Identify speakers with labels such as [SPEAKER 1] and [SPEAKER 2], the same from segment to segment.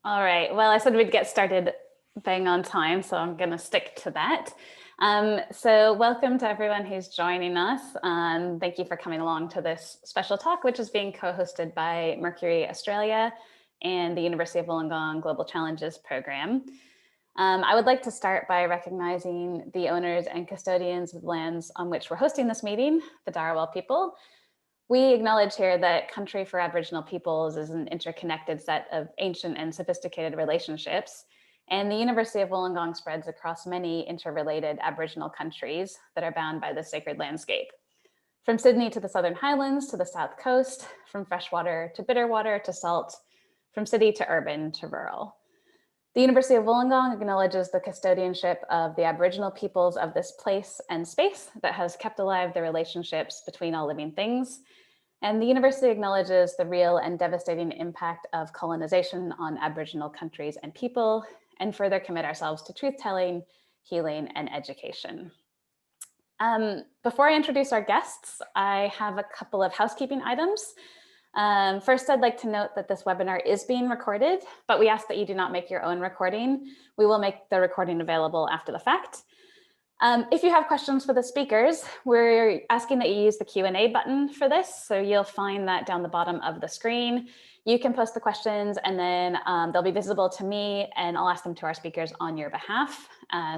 [SPEAKER 1] All right. Well, I said we'd get started bang on time, so I'm going to stick to that. So welcome to everyone who's joining us. Thank you for coming along to this special talk, which is being co-hosted by Mercury Australia and the University of Wollongong Global Challenges program. I would like to start by recognizing the owners and custodians of the lands on which we're hosting this meeting, the Dharawal people. We acknowledge here that country for Aboriginal peoples is an interconnected set of ancient and sophisticated relationships, and the University of Wollongong spreads across many interrelated Aboriginal countries that are bound by this sacred landscape. From Sydney to the Southern Highlands to the South Coast, from freshwater to bitter water to salt, from city to urban to rural. The University of Wollongong acknowledges the custodianship of the Aboriginal peoples of this place and space that has kept alive the relationships between all living things. And the university acknowledges the real and devastating impact of colonization on Aboriginal countries and people, and further commit ourselves to truth-telling, healing, and education. Before I introduce our guests, I have a couple of housekeeping items. First, I'd like to note that this webinar is being recorded, but we ask that you do not make your own recording. We will make the recording available after the fact. If you have questions for the speakers, we're asking that you use the Q&A button for this. So you'll find that down the bottom of the screen. You can post the questions and then they'll be visible to me and I'll ask them to our speakers on your behalf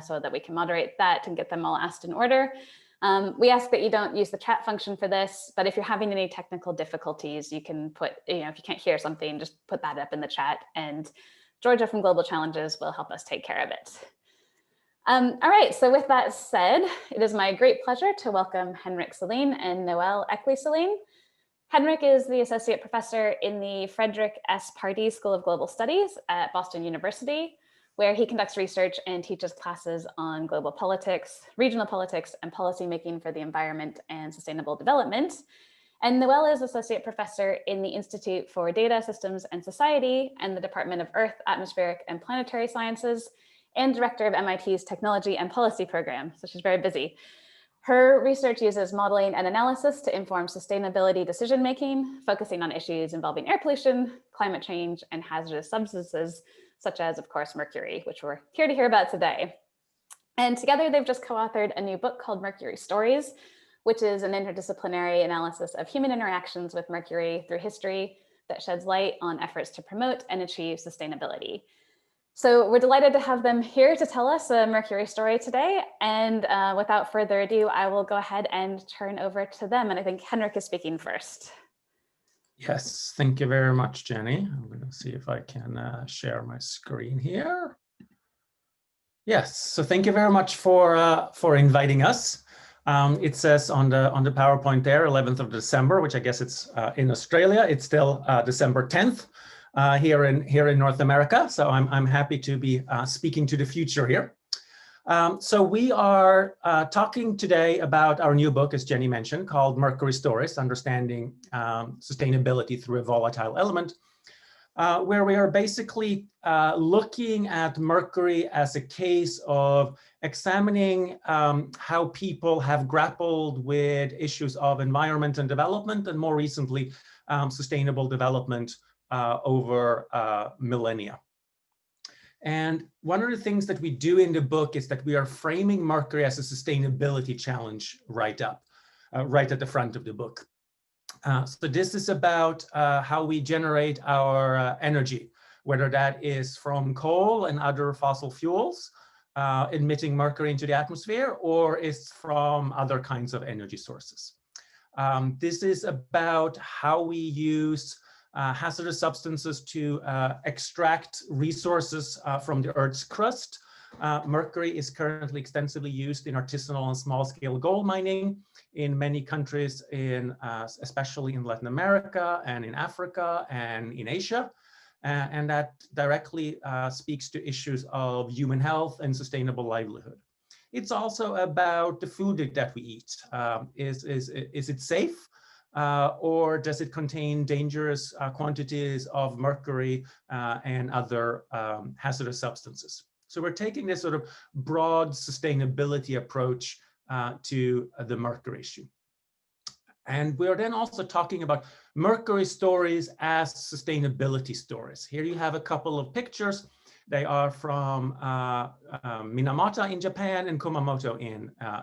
[SPEAKER 1] so that we can moderate that and get them all asked in order. We ask that you don't use the chat function for this, but if you're having any technical difficulties, you can put, if you can't hear something, just put that up in the chat and Georgia from Global Challenges will help us take care of it. All right, so with that said, it is my great pleasure to welcome Henrik Selin and Noelle Eckley Selin. Henrik is the Associate Professor in the Frederick S. Pardee School of Global Studies at Boston University, where he conducts research and teaches classes on global politics, regional politics, and policymaking for the environment and sustainable development. And Noelle is Associate Professor in the Institute for Data, Systems, and Society and the Department of Earth, Atmospheric, and Planetary Sciences, and Director of MIT's Technology and Policy Program, so she's very busy. Her research uses modeling and analysis to inform sustainability decision-making, focusing on issues involving air pollution, climate change, and hazardous substances, such as, of course, mercury, which we're here to hear about today. And together, they've just co-authored a new book called Mercury Stories, which is an interdisciplinary analysis of human interactions with mercury through history that sheds light on efforts to promote and achieve sustainability. So we're delighted to have them here to tell us a Mercury story today. And without further ado, I will go ahead and turn over to them. And I think Henrik is speaking first.
[SPEAKER 2] Yes, thank you very much, Jenny. I'm going to see if I can share my screen here. Yes, so thank you very much for inviting us. It says on the PowerPoint there, 11th of December, which I guess it's in Australia. It's still December 10th. Here in North America. So I'm happy to be speaking to the future here. So we are talking today about our new book, as Jenny mentioned, called Mercury Stories, Understanding Sustainability Through a Volatile Element, where we are basically looking at mercury as a case of examining how people have grappled with issues of environment and development, and more recently, sustainable development over millennia. And one of the things that we do in the book is that we are framing mercury as a sustainability challenge right at the front of the book. So this is about how we generate our energy, whether that is from coal and other fossil fuels, emitting mercury into the atmosphere, or is from other kinds of energy sources. This is about how we use hazardous substances to extract resources from the Earth's crust. Mercury is currently extensively used in artisanal and small-scale gold mining in many countries, especially in Latin America and in Africa and in Asia. And that directly speaks to issues of human health and sustainable livelihood. It's also about the food that we eat. Is it safe? Or does it contain dangerous quantities of mercury and other hazardous substances? So we're taking this sort of broad sustainability approach to the mercury issue. And we're then also talking about Mercury stories as sustainability stories. Here you have a couple of pictures. They are from Minamata in Japan and Kumamoto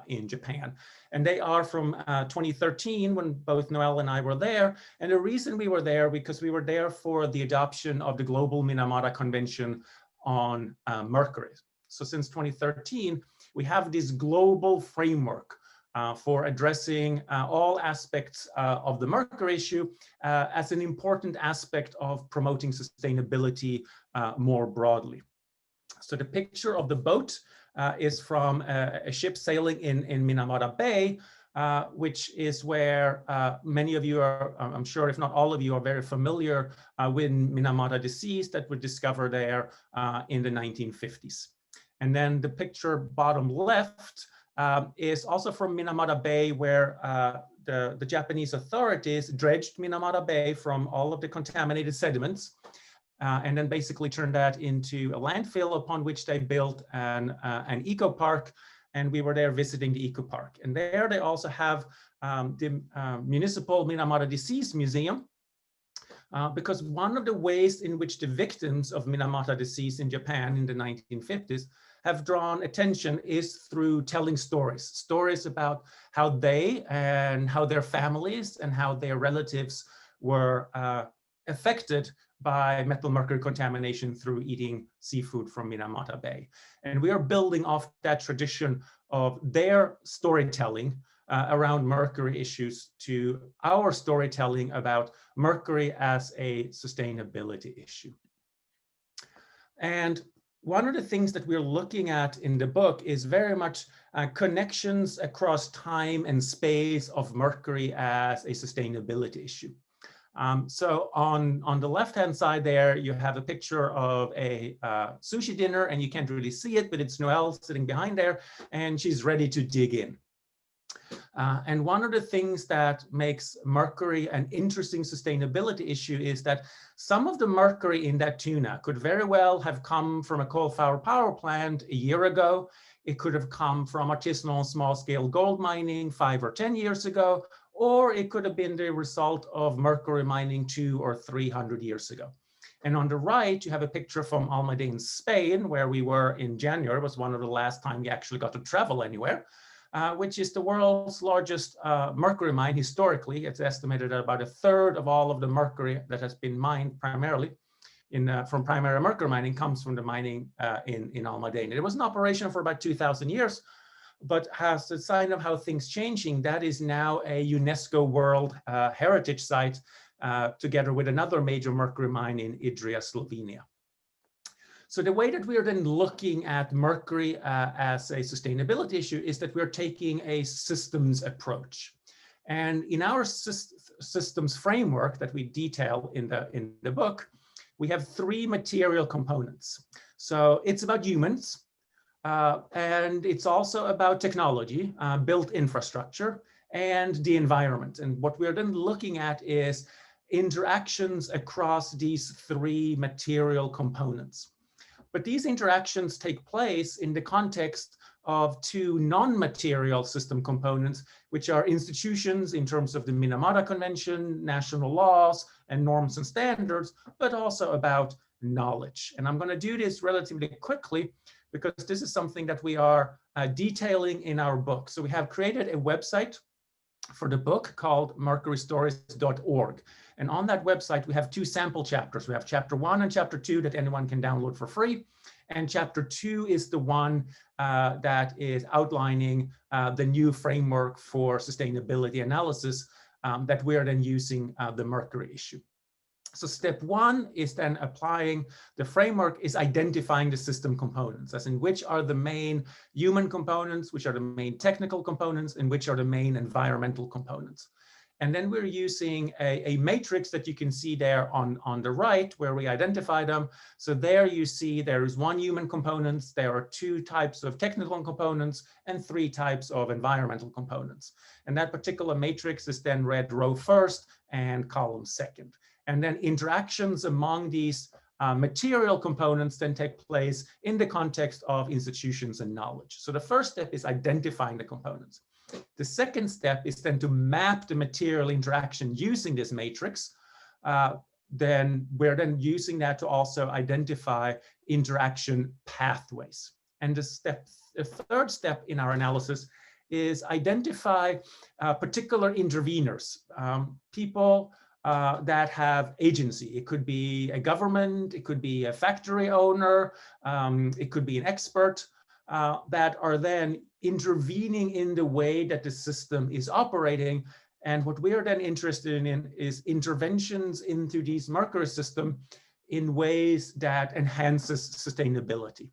[SPEAKER 2] in Japan. And they are from 2013 when both Noelle and I were there. And the reason we were there, because we were there for the adoption of the Global Minamata Convention on Mercury. So since 2013, we have this global framework for addressing all aspects of the Mercury issue as an important aspect of promoting sustainability more broadly. So the picture of the boat is from a ship sailing in Minamata Bay, which is where many of you are, I'm sure if not all of you are very familiar with Minamata disease that was discovered there in the 1950s. And then the picture bottom left is also from Minamata Bay, where the Japanese authorities dredged Minamata Bay from all of the contaminated sediments, and then basically turned that into a landfill, upon which they built an eco park. And we were there visiting the eco park. And there they also have the municipal Minamata Disease Museum, because one of the ways in which the victims of Minamata disease in Japan in the 1950s have drawn attention is through telling stories about how they and how their families and how their relatives were affected by metal mercury contamination through eating seafood from Minamata Bay. And we are building off that tradition of their storytelling around mercury issues to our storytelling about mercury as a sustainability issue. And one of the things that we're looking at in the book is very much connections across time and space of mercury as a sustainability issue. So on the left-hand side there, you have a picture of a sushi dinner, and you can't really see it, but it's Noelle sitting behind there, and she's ready to dig in. And one of the things that makes mercury an interesting sustainability issue is that some of the mercury in that tuna could very well have come from a coal-fired power plant a year ago. It could have come from artisanal small-scale gold mining 5 or 10 years ago, or it could have been the result of mercury mining 200 or 300 years ago. And on the right, you have a picture from Almadén, Spain, where we were in January. It was one of the last time we actually got to travel anywhere. Which is the world's largest mercury mine historically. It's estimated that about 1/3 of all of the mercury that has been mined primarily from primary mercury mining comes from the mining in Almadén. It was in operation for about 2,000 years, but as a sign of how things changing, that is now a UNESCO World Heritage Site together with another major mercury mine in Idrija, Slovenia. So the way that we are then looking at mercury as a sustainability issue is that we're taking a systems approach. And in our systems framework that we detail in the book, we have 3 material components. So it's about humans, and it's also about technology, built infrastructure, and the environment. And what we're then looking at is interactions across these 3 material components. But these interactions take place in the context of 2 non-material system components, which are institutions in terms of the Minamata Convention, national laws, and norms and standards, but also about knowledge. And I'm going to do this relatively quickly because this is something that we are detailing in our book. So we have created a website for the book called mercurystories.org. And on that website, we have 2 sample chapters. We have chapter 1 and chapter 2 that anyone can download for free. And chapter 2 is the one that is outlining the new framework for sustainability analysis that we are then using the mercury issue. So step 1 is then applying the framework, is identifying the system components, as in which are the main human components, which are the main technical components, and which are the main environmental components. And then we're using a matrix that you can see there on the right, where we identify them. So there you see there is 1 human component, there are 2 types of technical components, and 3 types of environmental components. And that particular matrix is then read row first and column second. And then interactions among these material components then take place in the context of institutions and knowledge. So the first step is identifying the components. The second step is then to map the material interaction using this matrix. Then we're then using that to also identify interaction pathways. And the third step in our analysis is identify particular interveners, people that have agency. It could be a government, it could be a factory owner, it could be an expert that are then intervening in the way that the system is operating. And what we are then interested in is interventions into these Mercury system in ways that enhances sustainability.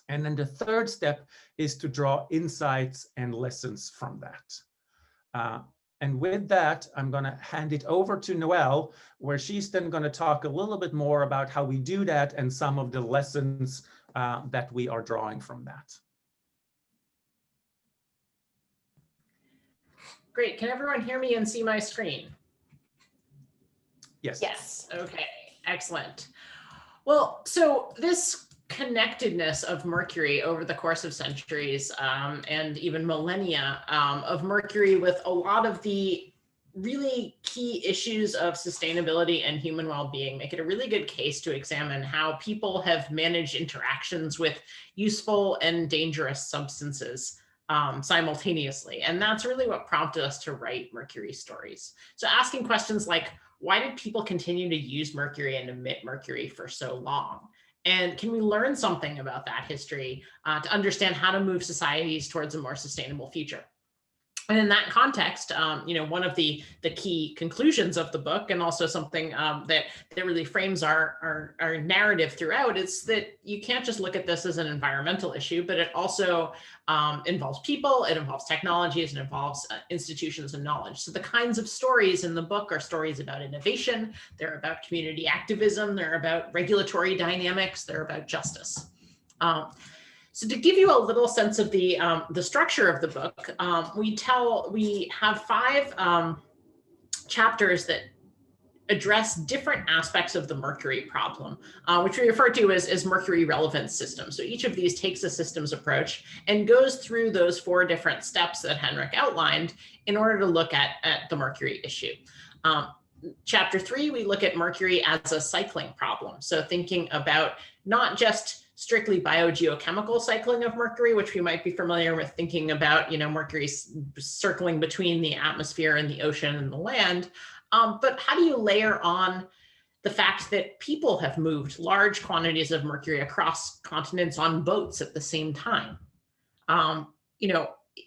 [SPEAKER 2] And then the third step is to draw insights and lessons from that. And with that, I'm going to hand it over to Noelle, where she's then going to talk a little bit more about how we do that and some of the lessons that we are drawing from that.
[SPEAKER 3] Great. Can everyone hear me and see my screen?
[SPEAKER 2] Yes.
[SPEAKER 3] Yes. Okay. Excellent. Well, so this connectedness of Mercury over the course of centuries and even millennia of Mercury with a lot of the really key issues of sustainability and human well-being make it a really good case to examine how people have managed interactions with useful and dangerous substances simultaneously. And that's really what prompted us to write Mercury Stories. So asking questions like, why did people continue to use Mercury and emit Mercury for so long? And can we learn something about that history to understand how to move societies towards a more sustainable future? And in that context, one of the key conclusions of the book, and also something that really frames our narrative throughout, is that you can't just look at this as an environmental issue, but it also involves people, it involves technologies, it involves institutions and knowledge. So the kinds of stories in the book are stories about innovation, they're about community activism, they're about regulatory dynamics, they're about justice. So to give you a little sense of the structure of the book, we have 5 chapters that address different aspects of the Mercury problem, which we refer to as Mercury relevance systems. So each of these takes a systems approach and goes through those 4 different steps that Henrik outlined in order to look at the Mercury issue. Chapter 3, we look at Mercury as a cycling problem. So thinking about not just strictly biogeochemical cycling of Mercury, which we might be familiar with thinking about, Mercury circling between the atmosphere and the ocean and the land. But how do you layer on the fact that people have moved large quantities of Mercury across continents on boats at the same time?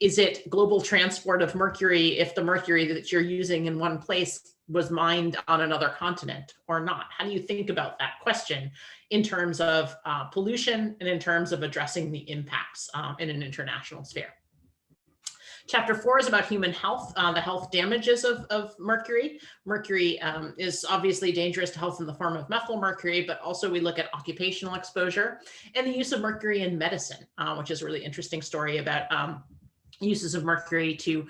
[SPEAKER 3] Is it global transport of Mercury if the Mercury that you're using in one place was mined on another continent or not? How do you think about that question in terms of pollution and in terms of addressing the impacts in an international sphere? Chapter 4 is about human health, the health damages of Mercury. Mercury is obviously dangerous to health in the form of methyl mercury, but also we look at occupational exposure and the use of Mercury in medicine, which is a really interesting story about uses of Mercury to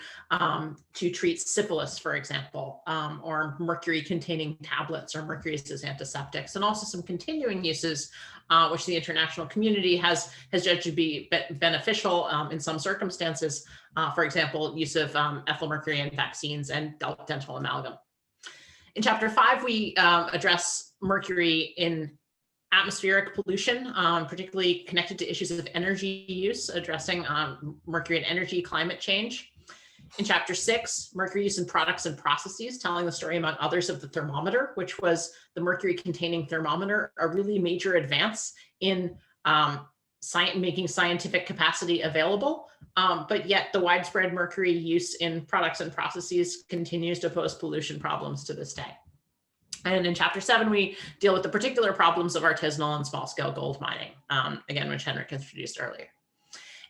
[SPEAKER 3] treat syphilis, for example, or mercury containing tablets or mercury as antiseptics, and also some continuing uses which the international community has judged to be beneficial in some circumstances. For example, use of ethyl mercury in vaccines and dental amalgam. In chapter 5, we address Mercury in atmospheric pollution, particularly connected to issues of energy use, addressing Mercury and energy climate change. In chapter 6, Mercury use in products and processes, telling the story among others of the thermometer, which was the mercury containing thermometer, a really major advance in making scientific capacity available. But yet the widespread mercury use in products and processes continues to pose pollution problems to this day. And in chapter 7, we deal with the particular problems of artisanal and small-scale gold mining, again, which Henrik introduced earlier.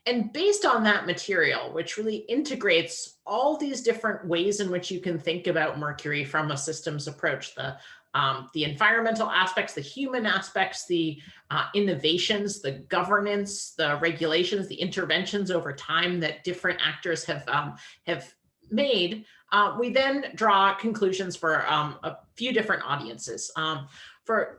[SPEAKER 3] And based on that material, which really integrates all these different ways in which you can think about Mercury from a systems approach, the environmental aspects, the human aspects, the innovations, the governance, the regulations, the interventions over time that different actors have made, we then draw conclusions for a few different audiences.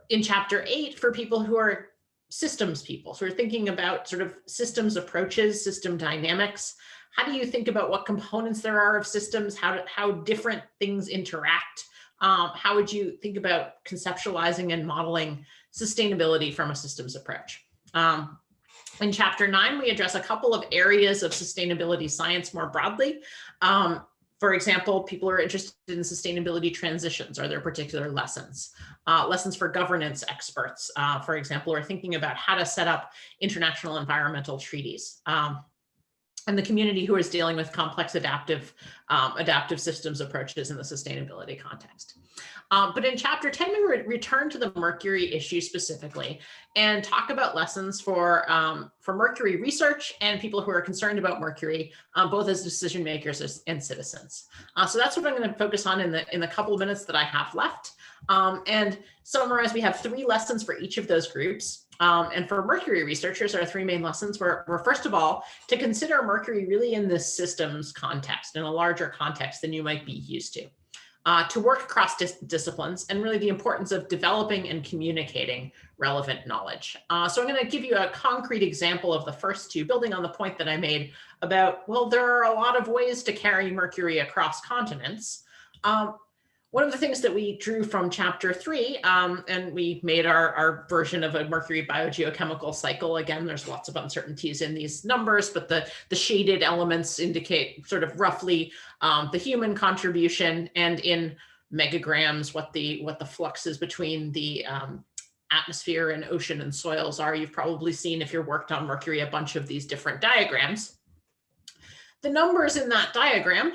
[SPEAKER 3] In chapter 8, for people who are systems people. So we're thinking about sort of systems approaches, system dynamics. How do you think about what components there are of systems, how different things interact? How would you think about conceptualizing and modeling sustainability from a systems approach? In chapter 9, we address a couple of areas of sustainability science more broadly. For example, people are interested in sustainability transitions. Are there particular lessons? Lessons for governance experts, for example, are thinking about how to set up international environmental treaties. And the community who is dealing with complex adaptive systems approaches in the sustainability context. But in chapter 10, we return to the Mercury issue specifically and talk about lessons for Mercury research and people who are concerned about Mercury, both as decision makers and citizens. So that's what I'm going to focus on in the couple of minutes that I have left. And summarize, we have 3 lessons for each of those groups. And for Mercury researchers, our 3 main lessons were first of all, to consider Mercury really in this systems context, in a larger context than you might be used to work across disciplines, and really the importance of developing and communicating relevant knowledge. So I'm going to give you a concrete example of the first 2, building on the point that I made about, well, there are a lot of ways to carry Mercury across continents. One of the things that we drew from chapter 3, and we made our version of a Mercury biogeochemical cycle. Again, there's lots of uncertainties in these numbers, but the shaded elements indicate sort of roughly the human contribution, and in megagrams, what the fluxes between the atmosphere and ocean and soils are. You've probably seen, if you've worked on Mercury, a bunch of these different diagrams. The numbers in that diagram,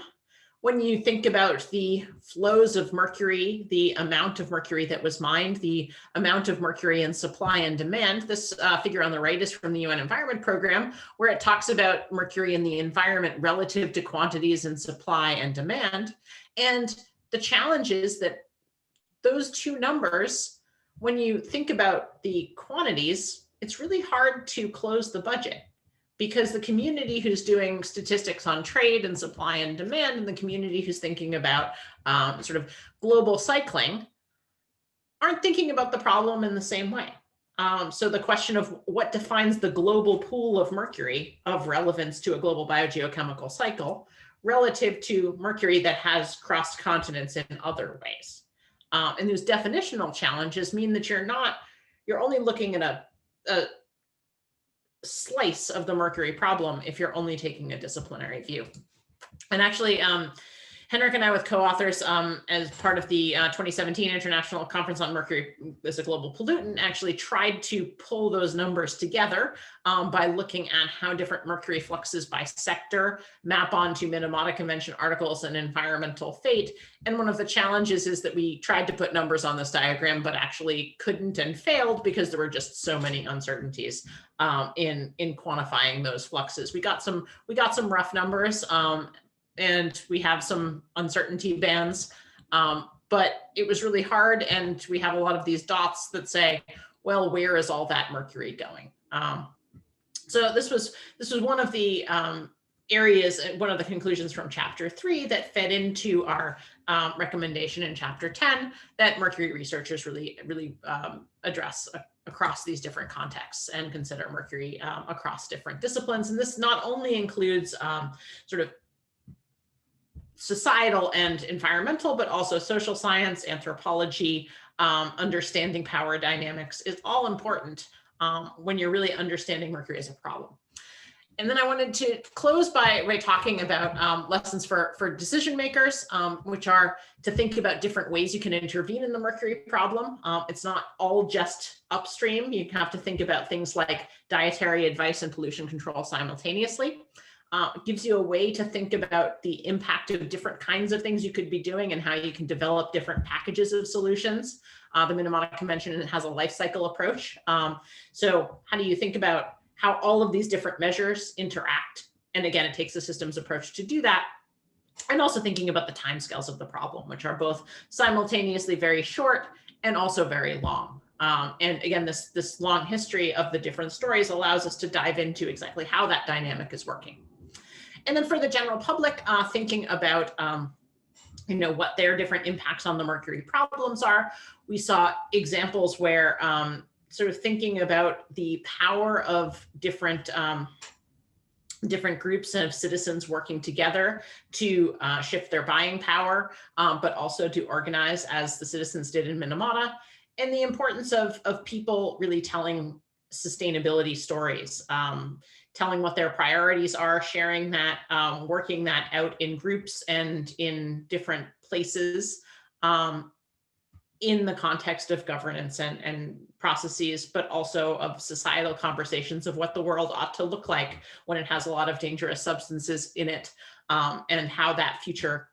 [SPEAKER 3] when you think about the flows of Mercury, the amount of Mercury that was mined, the amount of Mercury in supply and demand, this figure on the right is from the UN Environment Program, where it talks about Mercury in the environment relative to quantities in supply and demand. And the challenge is that those 2 numbers, when you think about the quantities, it's really hard to close the budget, because the community who's doing statistics on trade and supply and demand, and the community who's thinking about sort of global cycling, aren't thinking about the problem in the same way. So the question of what defines the global pool of Mercury of relevance to a global biogeochemical cycle relative to Mercury that has crossed continents in other ways. And those definitional challenges mean that you're only looking at a slice of the Mercury problem if you're only taking a disciplinary view. And actually, Henrik and I, with co-authors, as part of the 2017 International Conference on Mercury as a Global Pollutant, actually tried to pull those numbers together by looking at how different Mercury fluxes by sector map onto Minamata Convention articles and environmental fate. And one of the challenges is that we tried to put numbers on this diagram, but actually couldn't, and failed because there were just so many uncertainties in quantifying those fluxes. We got some rough numbers, and we have some uncertainty bands, but it was really hard. And we have a lot of these dots that say, well, where is all that Mercury going? So this was one of the areas, one of the conclusions from chapter 3 that fed into our recommendation in chapter 10 that Mercury researchers really address across these different contexts and consider Mercury across different disciplines. And this not only includes sort of societal and environmental, but also social science, anthropology, understanding power dynamics is all important when you're really understanding Mercury as a problem. And then I wanted to close by talking about lessons for decision makers, which are to think about different ways you can intervene in the Mercury problem. It's not all just upstream. You have to think about things like dietary advice and pollution control simultaneously. It gives you a way to think about the impact of different kinds of things you could be doing and how you can develop different packages of solutions. The Minamata Convention has a life cycle approach. So how do you think about how all of these different measures interact? And again, it takes a systems approach to do that. And also thinking about the timescales of the problem, which are both simultaneously very short and also very long. And again, this long history of the different stories allows us to dive into exactly how that dynamic is working. And then for the general public, thinking about what their different impacts on the Mercury problems are. We saw examples where sort of thinking about the power of different groups of citizens working together to shift their buying power, but also to organize as the citizens did in Minamata, and the importance of people really telling sustainability stories, telling what their priorities are, sharing that, working that out in groups and in different places, in the context of governance and processes, but also of societal conversations of what the world ought to look like when it has a lot of dangerous substances in it, and how that future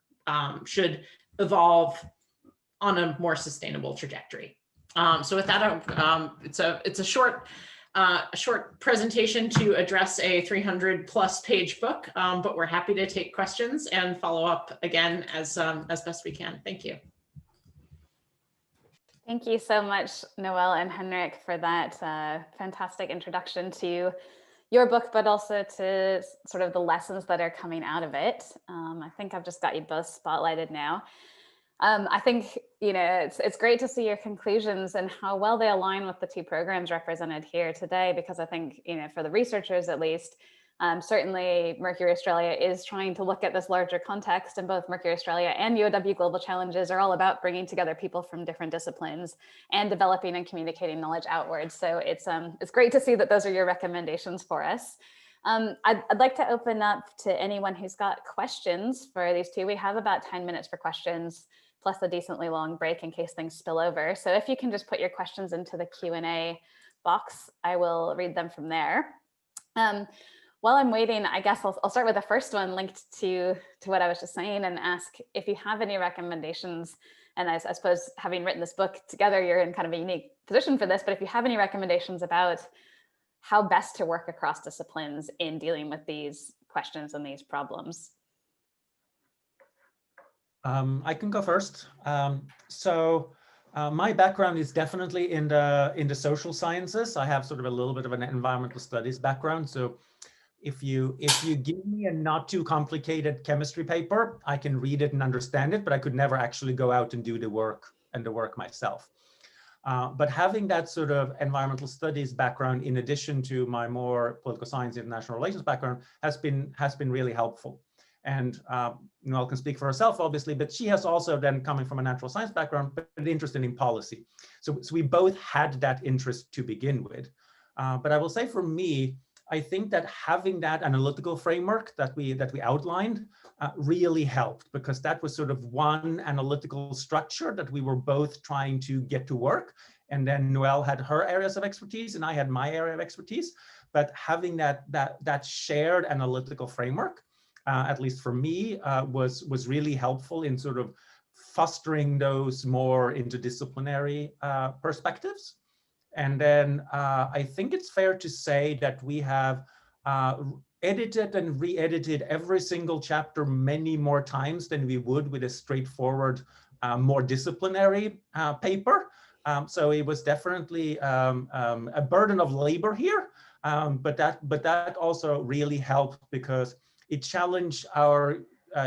[SPEAKER 3] should evolve on a more sustainable trajectory. So with that, it's a short presentation to address a 300+ page book, but we're happy to take questions and follow up again as best we can. Thank you.
[SPEAKER 1] Thank you so much, Noelle and Henrik, for that fantastic introduction to your book, but also to sort of the lessons that are coming out of it. I think I've just got you both spotlighted now. I think, it's great to see your conclusions and how well they align with the two programs represented here today, because I think, for the researchers at least, certainly Mercury Australia is trying to look at this larger context, and both Mercury Australia and UOW Global Challenges are all about bringing together people from different disciplines and developing and communicating knowledge outwards. So it's great to see that those are your recommendations for us. I'd like to open up to anyone who's got questions for these two. We have about 10 minutes for questions, plus a decently long break in case things spill over. So if you can just put your questions into the Q&A box, I will read them from there. While I'm waiting, I guess I'll start with the first one linked to what I was just saying, and ask if you have any recommendations. And I suppose having written this book together, you're in kind of a unique position for this, but if you have any recommendations about how best to work across disciplines in dealing with these questions and these problems.
[SPEAKER 2] I can go first. My background is definitely in the social sciences. I have sort of a little bit of an environmental studies background. So if you give me a not too complicated chemistry paper, I can read it and understand it, but I could never actually go out and do the work myself. But having that sort of environmental studies background, in addition to my more political science, international relations background, has been really helpful. And Noelle can speak for herself, obviously, but she has also then, coming from a natural science background, but interested in policy. So we both had that interest to begin with. But I will say, for me, I think that having that analytical framework that we outlined really helped, because that was sort of one analytical structure that we were both trying to get to work. And then Noelle had her areas of expertise and I had my area of expertise. But having that shared analytical framework, at least for me, was really helpful in sort of fostering those more interdisciplinary perspectives. And then I think it's fair to say that we have edited and re-edited every single chapter many more times than we would with a straightforward, more disciplinary paper. So it was definitely a burden of labor here, but that also really helped, because it challenged our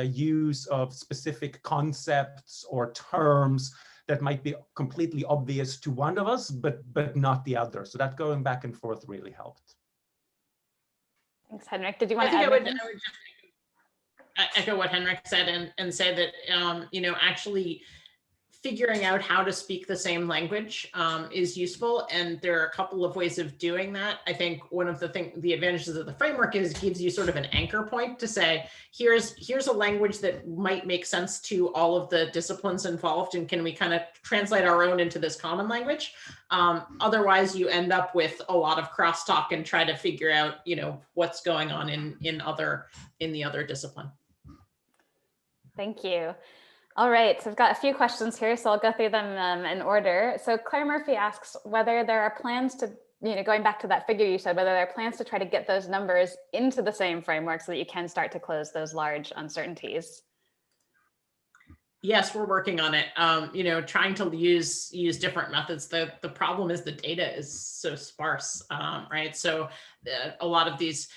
[SPEAKER 2] use of specific concepts or terms that might be completely obvious to one of us, but not the other. So that going back and forth really helped.
[SPEAKER 1] Thanks, Henrik. Did you want to add anything?
[SPEAKER 3] I would just echo what Henrik said and say that, actually figuring out how to speak the same language is useful. And there are a couple of ways of doing that. I think one of the advantages of the framework is it gives you sort of an anchor point to say, here's a language that might make sense to all of the disciplines involved, and can we kind of translate our own into this common language? Otherwise, you end up with a lot of crosstalk and try to figure out, what's going on in the other discipline.
[SPEAKER 1] Thank you. All right, so I've got a few questions here, so I'll go through them in order. So Claire Murphy asks whether there are plans to, going back to that figure you said, whether there are plans to try to get those numbers into the same framework so that you can start to close those large uncertainties.
[SPEAKER 3] Yes, we're working on it. Trying to use different methods. The problem is the data is so sparse, right? So a lot of these,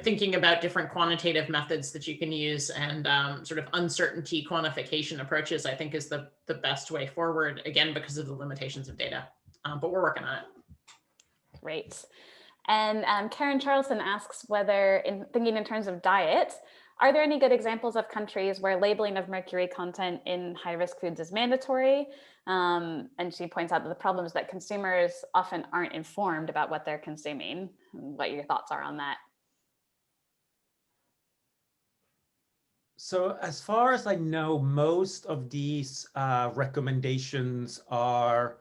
[SPEAKER 3] thinking about different quantitative methods that you can use and sort of uncertainty quantification approaches, I think is the best way forward, again, because of the limitations of data. But we're working on it.
[SPEAKER 1] Great. And Karen Charleston asks whether, in thinking in terms of diet, are there any good examples of countries where labeling of mercury content in high-risk foods is mandatory? And she points out that the problem is that consumers often aren't informed about what they're consuming. What your thoughts are on that?
[SPEAKER 2] So as far as I know, most of these recommendations are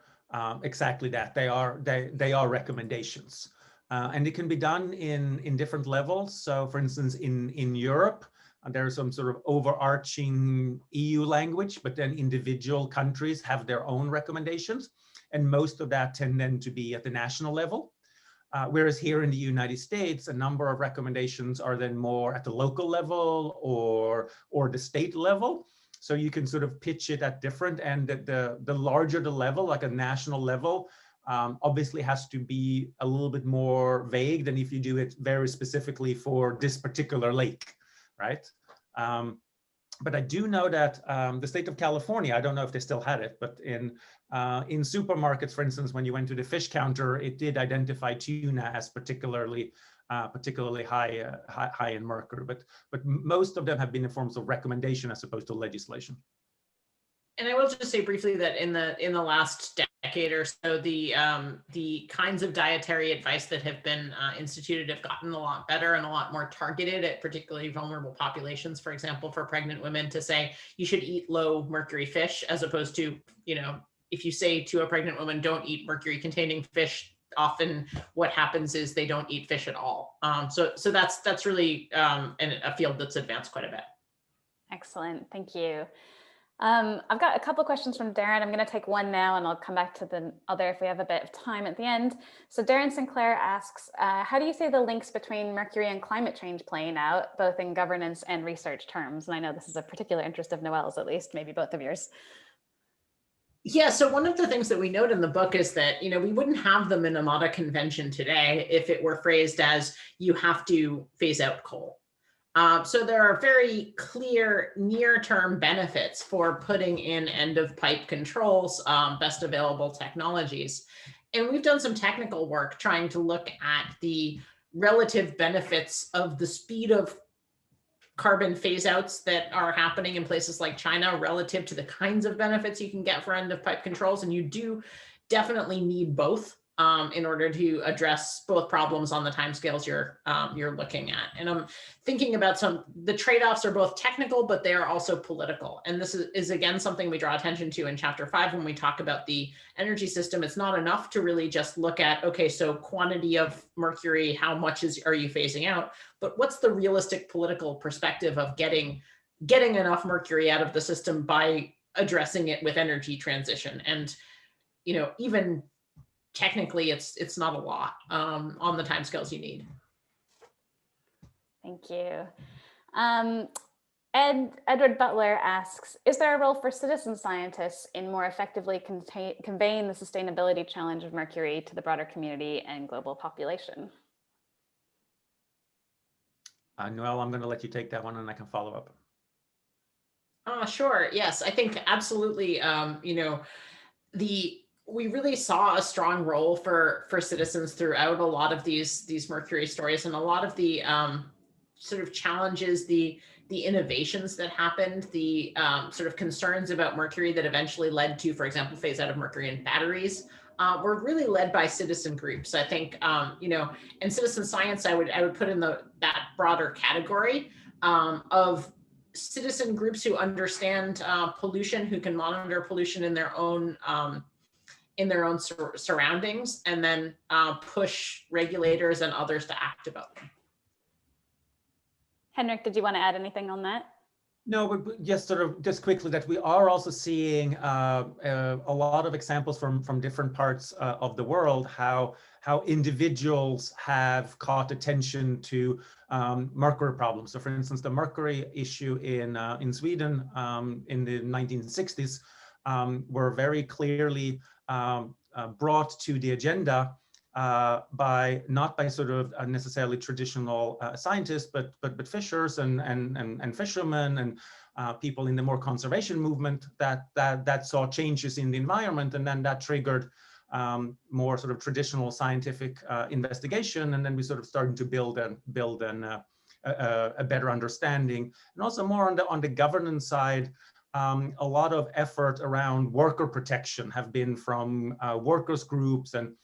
[SPEAKER 2] exactly that. They are recommendations. And it can be done in different levels. So for instance, in Europe, there's some sort of overarching EU language, but then individual countries have their own recommendations. And most of that tend then to be at the national level. Whereas here in the United States, a number of recommendations are then more at the local level or the state level. So you can sort of pitch it at different, and the larger the level, like a national level, obviously has to be a little bit more vague than if you do it very specifically for this particular lake, right? But I do know that the state of California, I don't know if they still had it, but in supermarkets, for instance, when you went to the fish counter, it did identify tuna as particularly high in mercury. But most of them have been in forms of recommendation as opposed to legislation.
[SPEAKER 3] And I will just say briefly that in the last decade or so, the kinds of dietary advice that have been instituted have gotten a lot better and a lot more targeted at particularly vulnerable populations. For example, for pregnant women to say you should eat low mercury fish, as opposed to, if you say to a pregnant woman, don't eat mercury containing fish, often what happens is they don't eat fish at all. So that's really a field that's advanced quite a bit.
[SPEAKER 1] Excellent, thank you. I've got a couple of questions from Darren. I'm going to take one now and I'll come back to the other if we have a bit of time at the end. So Darren Sinclair asks, how do you see the links between mercury and climate change playing out, both in governance and research terms? And I know this is a particular interest of Noelle's, at least, maybe both of yours.
[SPEAKER 3] Yeah, so one of the things that we note in the book is that, we wouldn't have the Minamata Convention today if it were phrased as you have to phase out coal. So there are very clear near-term benefits for putting in end-of-pipe controls, best available technologies. And we've done some technical work trying to look at the relative benefits of the speed of carbon phase-outs that are happening in places like China relative to the kinds of benefits you can get for end-of-pipe controls. And you do definitely need both in order to address both problems on the timescales you're looking at. And I'm thinking about the trade-offs are both technical, but they are also political. And this is again, something we draw attention to in chapter 5 when we talk about the energy system. It's not enough to really just look at, okay, so quantity of mercury, how much are you phasing out? But what's the realistic political perspective of getting enough mercury out of the system by addressing it with energy transition? And, even technically, it's not a lot on the timescales you need.
[SPEAKER 1] Thank you. Edward Butler asks, is there a role for citizen scientists in more effectively conveying the sustainability challenge of mercury to the broader community and global population?
[SPEAKER 2] Noelle, I'm going to let you take that one and I can follow up.
[SPEAKER 3] Sure. Yes, I think absolutely. We really saw a strong role for citizens throughout a lot of these Mercury stories, and a lot of the sort of challenges, the innovations that happened, the sort of concerns about mercury that eventually led to, for example, phase out of mercury in batteries, were really led by citizen groups. I think, and citizen science, I would put in that broader category of citizen groups who understand pollution, who can monitor pollution in their own surroundings, and then push regulators and others to act about them.
[SPEAKER 1] Henrik, did you want to add anything on that?
[SPEAKER 2] No, but just quickly that we are also seeing a lot of examples from different parts of the world, how individuals have caught attention to mercury problems. So for instance, the mercury issue in Sweden in the 1960s were very clearly brought to the agenda not by sort of necessarily traditional scientists, but fishers and fishermen and people in the more conservation movement that saw changes in the environment, and then that triggered more sort of traditional scientific investigation, and then we sort of starting to build a better understanding, and also more on the governance side. A lot of effort around worker protection have been from workers groups and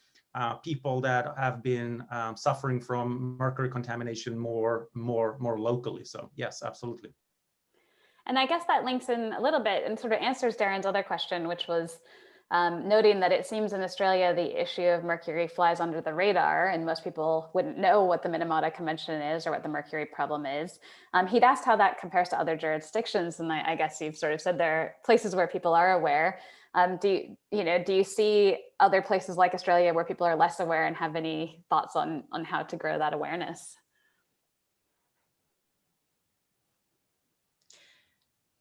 [SPEAKER 2] people that have been suffering from mercury contamination more locally. So yes, absolutely.
[SPEAKER 1] And I guess that links in a little bit and sort of answers Darren's other question, which was noting that it seems in Australia the issue of mercury flies under the radar and most people wouldn't know what the Minamata Convention is or what the mercury problem is. He'd asked how that compares to other jurisdictions, and I guess you've sort of said there are places where people are aware. Do you see other places like Australia where people are less aware, and have any thoughts on how to grow that awareness?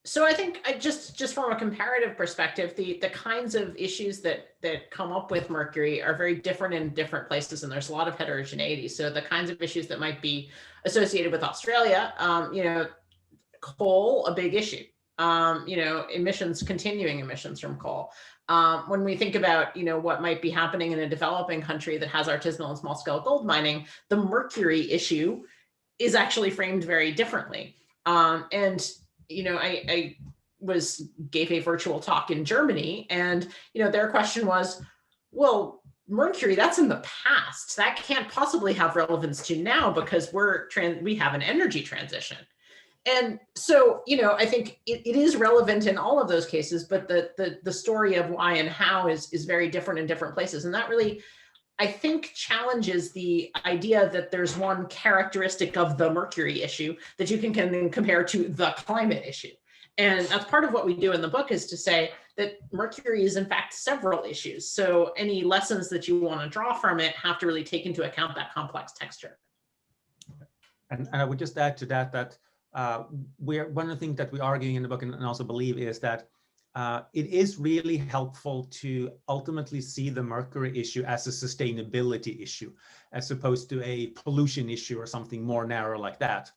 [SPEAKER 3] So I think just from a comparative perspective, the kinds of issues that come up with mercury are very different in different places, and there's a lot of heterogeneity. So the kinds of issues that might be associated with Australia, coal, a big issue. Continuing emissions from coal. When we think about, what might be happening in a developing country that has artisanal and small scale gold mining, the mercury issue is actually framed very differently. I gave a virtual talk in Germany, and, their question was, well, mercury, that's in the past. That can't possibly have relevance to now because we have an energy transition. And so, I think it is relevant in all of those cases, but the story of why and how is very different in different places. And that really, I think, challenges the idea that there's one characteristic of the mercury issue that you can compare to the climate issue. And that's part of what we do in the book, is to say that mercury is in fact several issues. So any lessons that you want to draw from it have to really take into account that complex texture.
[SPEAKER 2] And I would just add to that one of the things that we're arguing in the book and also believe is that it is really helpful to ultimately see the mercury issue as a sustainability issue, as opposed to a pollution issue or something more narrow like that,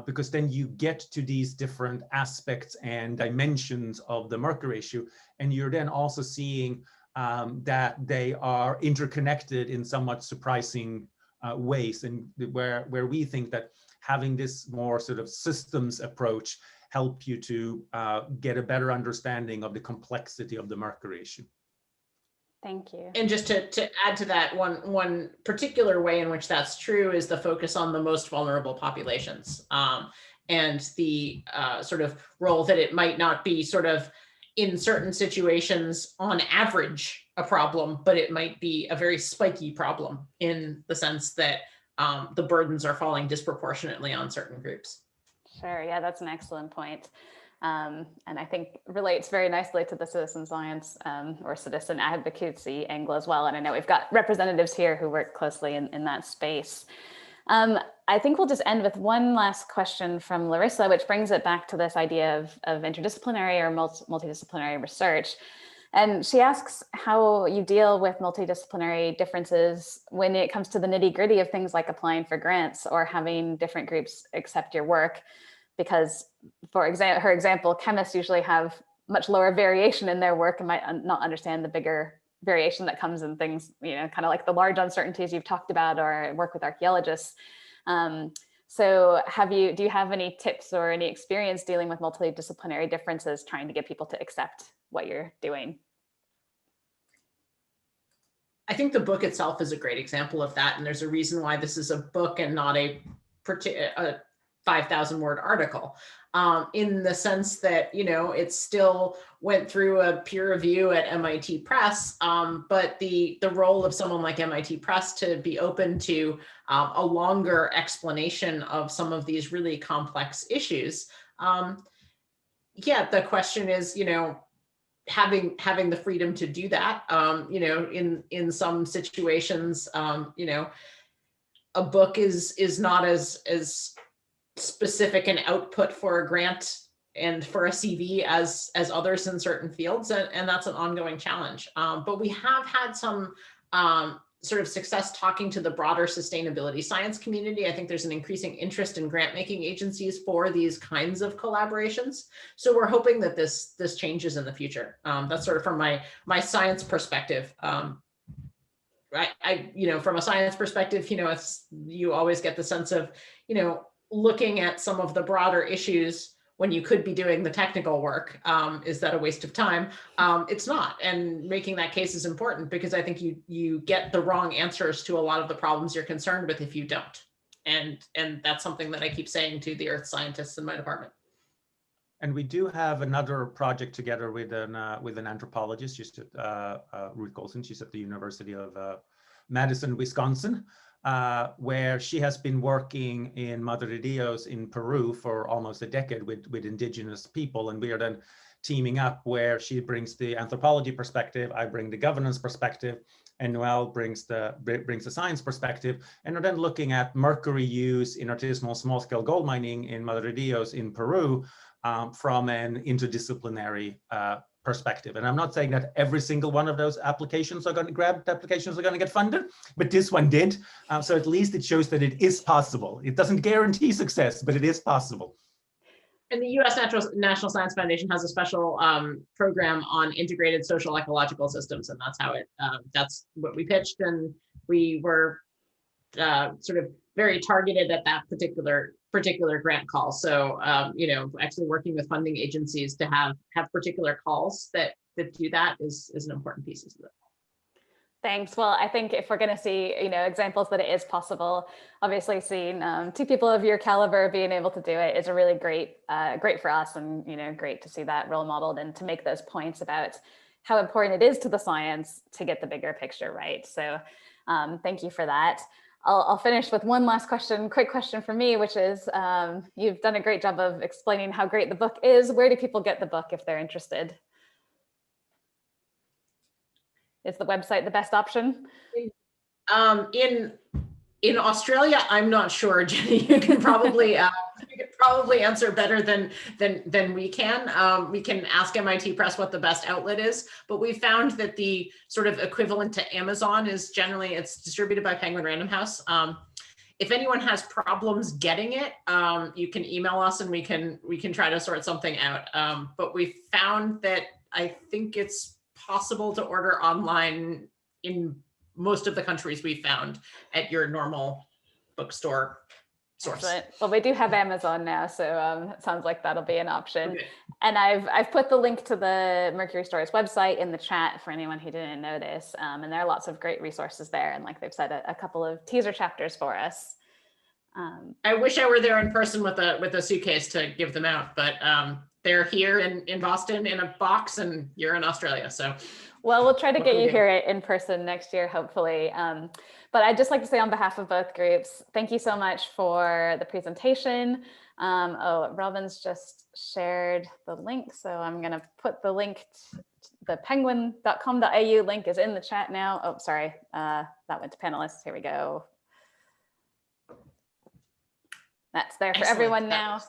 [SPEAKER 2] because then you get to these different aspects and dimensions of the mercury issue, and you're then also seeing that they are interconnected in somewhat surprising ways, and where we think that having this more sort of systems approach help you to get a better understanding of the complexity of the mercury issue.
[SPEAKER 1] Thank you.
[SPEAKER 3] And just to add to that, one particular way in which that's true is the focus on the most vulnerable populations, and the sort of role that it might not be sort of in certain situations on average a problem, but it might be a very spiky problem in the sense that the burdens are falling disproportionately on certain groups.
[SPEAKER 1] Sure. Yeah, that's an excellent point. And I think relates very nicely to the citizen science or citizen advocacy angle as well. And I know we've got representatives here who work closely in that space. I think we'll just end with one last question from Larissa, which brings it back to this idea of interdisciplinary or multidisciplinary research. And she asks how you deal with multidisciplinary differences when it comes to the nitty-gritty of things like applying for grants or having different groups accept your work. Because, for example, her example, chemists usually have much lower variation in their work and might not understand the bigger variation that comes in things, kind of like the large uncertainties you've talked about, or work with archaeologists. So do you have any tips or any experience dealing with multidisciplinary differences, trying to get people to accept what you're doing?
[SPEAKER 3] I think the book itself is a great example of that. And there's a reason why this is a book and not a 5,000 word article, in the sense that, it still went through a peer review at MIT Press, but the role of someone like MIT Press to be open to a longer explanation of some of these really complex issues. The question is, having the freedom to do that, in some situations, a book is not as specific an output for a grant and for a CV as others in certain fields, and that's an ongoing challenge. But we have had some sort of success talking to the broader sustainability science community. I think there's an increasing interest in grant making agencies for these kinds of collaborations. So we're hoping that this changes in the future. That's sort of from my science perspective. from a science perspective, you always get the sense of, looking at some of the broader issues when you could be doing the technical work. Is that a waste of time? It's not. And making that case is important, because I think you get the wrong answers to a lot of the problems you're concerned with if you don't. And that's something that I keep saying to the earth scientists in my department.
[SPEAKER 2] And we do have another project together with an anthropologist, Ruth Golson. She's at the University of Madison, Wisconsin, where she has been working in Madre de Dios in Peru for almost a decade with indigenous people. And we are then teaming up, where she brings the anthropology perspective, I bring the governance perspective, and Noelle brings the science perspective. And we're then looking at mercury use in artisanal small-scale gold mining in Madre de Dios in Peru, from an interdisciplinary perspective. And I'm not saying that every single one of those applications are going to get funded, but this one did. So at least it shows that it is possible. It doesn't guarantee success, but it is possible.
[SPEAKER 3] And the U.S. National Science Foundation has a special program on integrated social ecological systems, and that's what we pitched, and we were sort of very targeted at that particular grant call. So, actually working with funding agencies to have particular calls that do that is an important piece of it.
[SPEAKER 1] Thanks. Well, I think if we're going to see, examples that it is possible, obviously seeing two people of your caliber being able to do it is a really great for us, and, great to see that role modeled and to make those points about how important it is to the science to get the bigger picture right. So thank you for that. I'll finish with one last quick question for me, which is, you've done a great job of explaining how great the book is. Where do people get the book if they're interested? Is the website the best option?
[SPEAKER 3] In Australia, I'm not sure, Jenny. You can probably answer better than we can. We can ask MIT Press what the best outlet is, but we found that the sort of equivalent to Amazon is generally, it's distributed by Penguin Random House. If anyone has problems getting it, you can email us and we can try to sort something out. But we found that I think it's possible to order online in most of the countries we found at your normal bookstore source.
[SPEAKER 1] Excellent. Well, we do have Amazon now, so it sounds like that'll be an option.
[SPEAKER 3] Okay.
[SPEAKER 1] And I've put the link to the Mercury Stories website in the chat for anyone who didn't notice. And there are lots of great resources there. And like they've said, a couple of teaser chapters for us.
[SPEAKER 3] I wish I were there in person with a suitcase to give them out, but they're here in Boston in a box, and you're in Australia. So,
[SPEAKER 1] well, we'll try to get you here in person next year, hopefully. But I'd just like to say on behalf of both groups, thank you so much for the presentation. Robin's just shared the link, so I'm going to put the link. The penguin.com.au link is in the chat now. Oh, sorry, that went to panelists. Here we go. That's there for everyone now.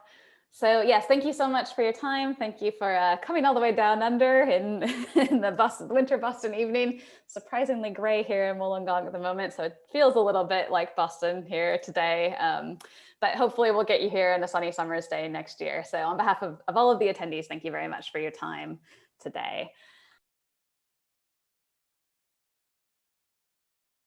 [SPEAKER 1] So yes, thank you so much for your time. Thank you for coming all the way down under in the winter Boston evening. Surprisingly gray here in Wollongong at the moment, so it feels a little bit like Boston here today. But hopefully we'll get you here on a sunny summer's day next year. So on behalf of all of the attendees, thank you very much for your time today.